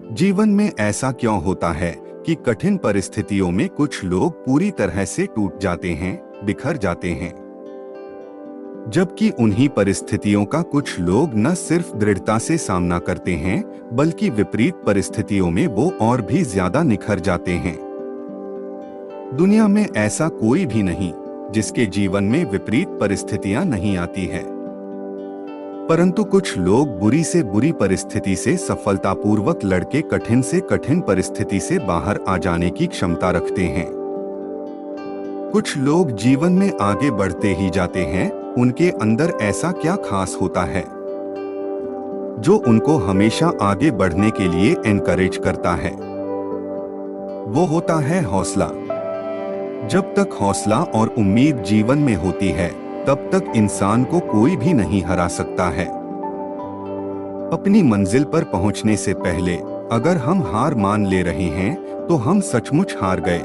जीवन में ऐसा क्यों होता है कि कठिन परिस्थितियों में कुछ लोग पूरी तरह से टूट जाते हैं, बिखर जाते हैं, जबकि उन्हीं परिस्थितियों का कुछ लोग न सिर्फ दृढ़ता से सामना करते हैं, बल्कि विपरीत परिस्थितियों में वो और भी ज्यादा निखर जाते हैं। दुनिया में ऐसा कोई भी नहीं जिसके जीवन में विपरीत परिस्थितियां नहीं आती है, परंतु कुछ लोग बुरी से बुरी परिस्थिति से सफलतापूर्वक लड़के कठिन से कठिन परिस्थिति से बाहर आ जाने की क्षमता रखते हैं। कुछ लोग जीवन में आगे बढ़ते ही जाते हैं। उनके अंदर ऐसा क्या खास होता है जो उनको हमेशा आगे बढ़ने के लिए एनकरेज करता है? वो होता है हौसला। जब तक हौसला और उम्मीद जीवन में होती है, तब तक इंसान को कोई भी नहीं हरा सकता है। अपनी मंजिल पर पहुंचने से पहले अगर हम हार मान ले रहे हैं, तो हम सचमुच हार गए।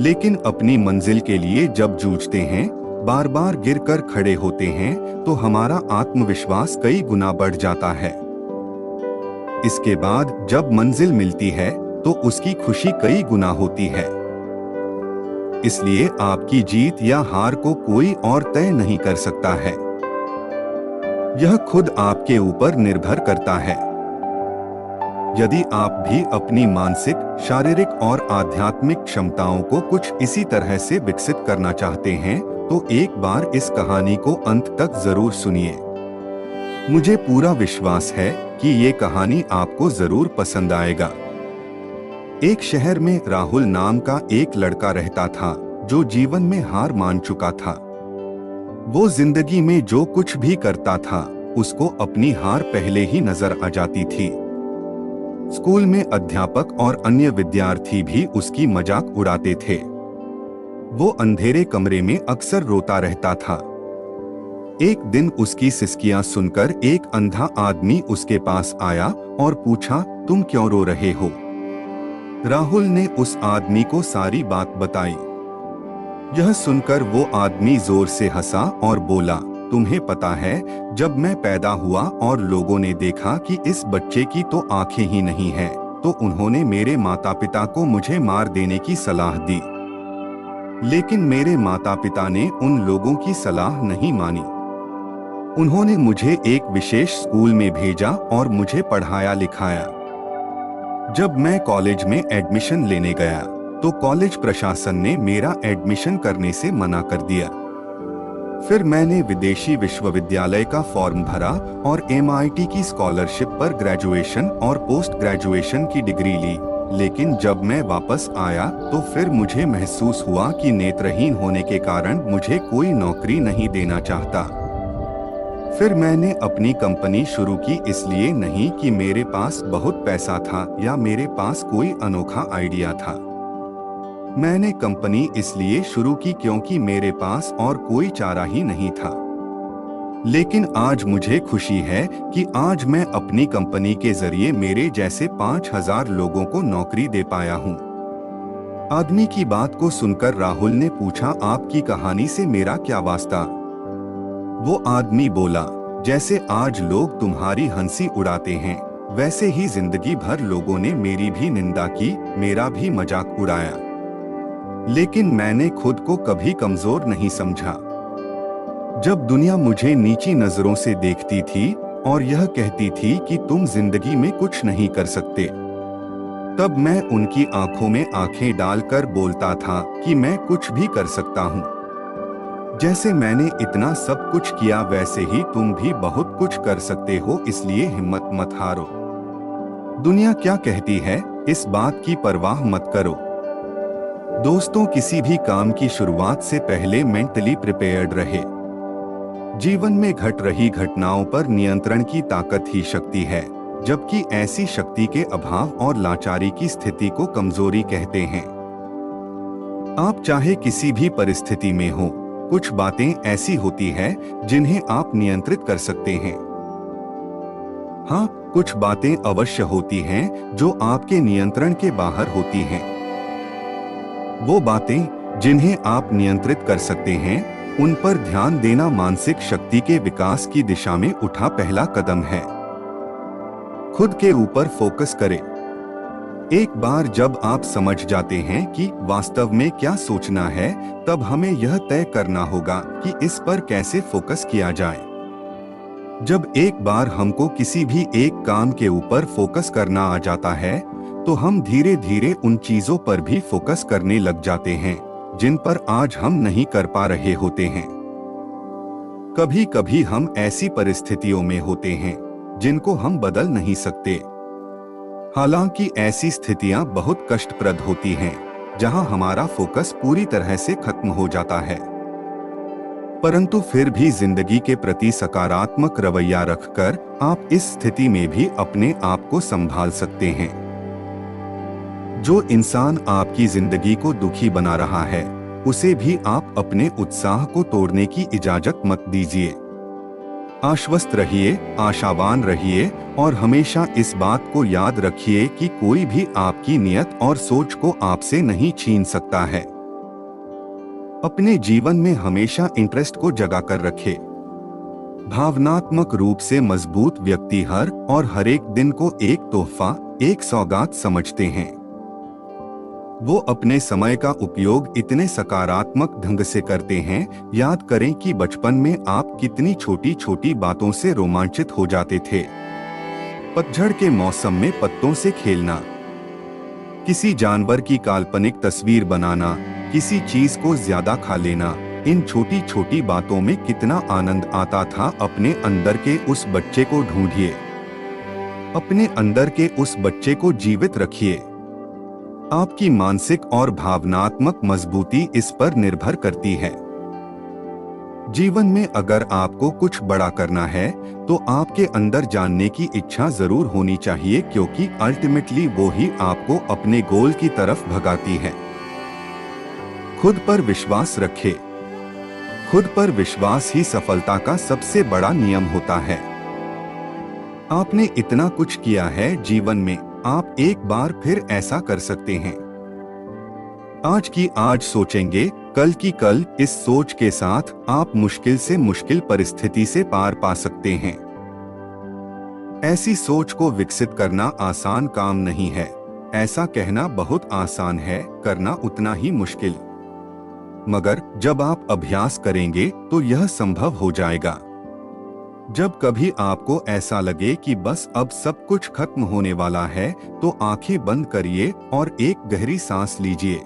लेकिन अपनी मंजिल के लिए जब जूझते हैं, बार बार गिरकर खड़े होते हैं, तो हमारा आत्मविश्वास कई गुना बढ़ जाता है। इसके बाद जब मंजिल मिलती है, तो उसकी खुशी कई गुना होती है। इसलिए आपकी जीत या हार को कोई और तय नहीं कर सकता है। यह खुद आपके ऊपर निर्भर करता है। यदि आप भी अपनी मानसिक, शारीरिक और आध्यात्मिक क्षमताओं को कुछ इसी तरह से विकसित करना चाहते हैं, तो एक बार इस कहानी को अंत तक जरूर सुनिए। मुझे पूरा विश्वास है कि ये कहानी आपको जरूर पसंद आएगा। एक शहर में राहुल नाम का एक लड़का रहता था जो जीवन में हार मान चुका था। वो जिंदगी में जो कुछ भी करता था, उसको अपनी हार पहले ही नजर आ जाती थी। स्कूल में अध्यापक और अन्य विद्यार्थी भी उसकी मजाक उड़ाते थे। वो अंधेरे कमरे में अक्सर रोता रहता था। एक दिन उसकी सिसकियां सुनकर एक अंधा आदमी उसके पास आया और पूछा, तुम क्यों रो रहे हो? राहुल ने उस आदमी को सारी बात बताई। यह सुनकर वो आदमी जोर से हंसा और बोला, तुम्हें पता है, जब मैं पैदा हुआ और लोगों ने देखा कि इस बच्चे की तो आंखें ही नहीं हैं, तो उन्होंने मेरे माता पिता को मुझे मार देने की सलाह दी। लेकिन मेरे माता पिता ने उन लोगों की सलाह नहीं मानी। उन्होंने मुझे एक विशेष स्कूल में भेजा और मुझे पढ़ाया लिखाया। जब मैं कॉलेज में एडमिशन लेने गया, तो कॉलेज प्रशासन ने मेरा एडमिशन करने से मना कर दिया। फिर मैंने विदेशी विश्वविद्यालय का फॉर्म भरा और MIT की स्कॉलरशिप पर ग्रेजुएशन और पोस्ट ग्रेजुएशन की डिग्री ली। लेकिन जब मैं वापस आया, तो फिर मुझे महसूस हुआ कि नेत्रहीन होने के कारण मुझे कोई नौकरी नहीं देना चाहता। फिर मैंने अपनी कंपनी शुरू की, इसलिए नहीं कि मेरे पास बहुत पैसा था या मेरे पास कोई अनोखा आइडिया था। मैंने कंपनी इसलिए शुरू की क्योंकि मेरे पास और कोई चारा ही नहीं था। लेकिन आज मुझे खुशी है कि आज मैं अपनी कंपनी के जरिए मेरे जैसे 5000 लोगों को नौकरी दे पाया हूँ। आदमी की बात को सुनकर राहुल ने पूछा, आपकी कहानी से मेरा क्या वास्ता? वो आदमी बोला, जैसे आज लोग तुम्हारी हंसी उड़ाते हैं, वैसे ही जिंदगी भर लोगों ने मेरी भी निंदा की, मेरा भी मजाक उड़ाया। लेकिन मैंने खुद को कभी कमजोर नहीं समझा। जब दुनिया मुझे नीची नजरों से देखती थी और यह कहती थी कि तुम जिंदगी में कुछ नहीं कर सकते, तब मैं उनकी आंखों में आंखें डालकर बोलता था कि मैं कुछ भी कर सकता हूँ। जैसे मैंने इतना सब कुछ किया, वैसे ही तुम भी बहुत कुछ कर सकते हो, इसलिए हिम्मत मत हारो। दुनिया क्या कहती है, इस बात की परवाह मत करो। दोस्तों, किसी भी काम की शुरुआत से पहले मेंटली प्रिपेयर्ड रहे। जीवन में घट रही घटनाओं पर नियंत्रण की ताकत ही शक्ति है, जबकि ऐसी शक्ति के अभाव और लाचारी की स्थिति को कमजोरी कहते हैं। आप चाहे किसी भी परिस्थिति में हो, कुछ बातें ऐसी होती हैं जिन्हें आप नियंत्रित कर सकते हैं। हाँ, कुछ बातें अवश्य होती हैं जो आपके नियंत्रण के बाहर होती हैं। वो बातें जिन्हें आप नियंत्रित कर सकते हैं, उन पर ध्यान देना मानसिक शक्ति के विकास की दिशा में उठा पहला कदम है। खुद के ऊपर फोकस करें। एक बार जब आप समझ जाते हैं कि वास्तव में क्या सोचना है, तब हमें यह तय करना होगा कि इस पर कैसे फोकस किया जाए। जब एक बार हमको किसी भी एक काम के ऊपर फोकस करना आ जाता है, तो हम धीरे धीरे उन चीजों पर भी फोकस करने लग जाते हैं जिन पर आज हम नहीं कर पा रहे होते हैं। कभी कभी हम ऐसी परिस्थितियों में होते हैं जिनको हम बदल नहीं सकते। हालांकि ऐसी स्थितियां बहुत कष्टप्रद होती हैं, जहां हमारा फोकस पूरी तरह से खत्म हो जाता है। परंतु फिर भी जिंदगी के प्रति सकारात्मक रवैया रखकर आप इस स्थिति में भी अपने आप को संभाल सकते हैं। जो इंसान आपकी जिंदगी को दुखी बना रहा है, उसे भी आप अपने उत्साह को तोड़ने की इजाजत मत दीजिए। आश्वस्त रहिए, आशावान रहिए और हमेशा इस बात को याद रखिए कि कोई भी आपकी नियत और सोच को आपसे नहीं छीन सकता है। अपने जीवन में हमेशा इंटरेस्ट को जगा कर रखें। भावनात्मक रूप से मजबूत व्यक्ति हर एक दिन को एक तोहफा, एक सौगात समझते हैं। वो अपने समय का उपयोग इतने सकारात्मक ढंग से करते हैं। याद करें कि बचपन में आप कितनी छोटी छोटी बातों से रोमांचित हो जाते थे। पतझड़ के मौसम में पत्तों से खेलना, किसी जानवर की काल्पनिक तस्वीर बनाना, किसी चीज को ज्यादा खा लेना, इन छोटी छोटी बातों में कितना आनंद आता था। अपने अंदर के उस बच्चे को ढूंढिए, अपने अंदर के उस बच्चे को जीवित रखिए। आपकी मानसिक और भावनात्मक मजबूती इस पर निर्भर करती है। जीवन में अगर आपको कुछ बड़ा करना है, तो आपके अंदर जानने की इच्छा जरूर होनी चाहिए, क्योंकि अल्टीमेटली वो ही आपको अपने गोल की तरफ भगाती है। खुद पर विश्वास रखें। खुद पर विश्वास ही सफलता का सबसे बड़ा नियम होता है। आपने इतना कुछ किया है जीवन में, आप एक बार फिर ऐसा कर सकते हैं। आज की आज सोचेंगे, कल की कल। इस सोच के साथ आप मुश्किल से मुश्किल परिस्थिति से पार पा सकते हैं। ऐसी सोच को विकसित करना आसान काम नहीं है। ऐसा कहना बहुत आसान है, करना उतना ही मुश्किल। मगर जब आप अभ्यास करेंगे तो यह संभव हो जाएगा। जब कभी आपको ऐसा लगे कि बस अब सब कुछ खत्म होने वाला है, तो आंखें बंद करिए और एक गहरी सांस लीजिए।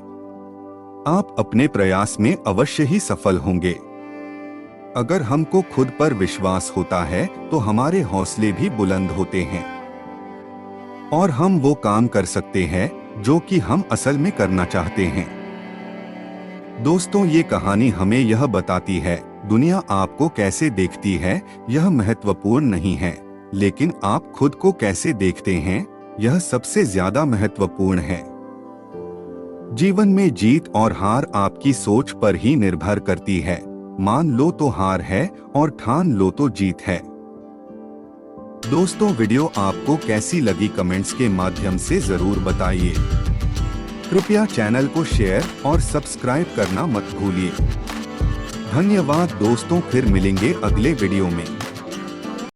आप अपने प्रयास में अवश्य ही सफल होंगे। अगर हमको खुद पर विश्वास होता है, तो हमारे हौसले भी बुलंद होते हैं और हम वो काम कर सकते हैं जो कि हम असल में करना चाहते हैं। दोस्तों, ये कहानी हमें यह बताती है, दुनिया आपको कैसे देखती है यह महत्वपूर्ण नहीं है, लेकिन आप खुद को कैसे देखते हैं यह सबसे ज्यादा महत्वपूर्ण है। जीवन में जीत और हार आपकी सोच पर ही निर्भर करती है। मान लो तो हार है और ठान लो तो जीत है। दोस्तों, वीडियो आपको कैसी लगी कमेंट्स के माध्यम से जरूर बताइए। कृपया चैनल को शेयर और सब्सक्राइब करना मत भूलिए। धन्यवाद दोस्तों, फिर मिलेंगे अगले वीडियो में।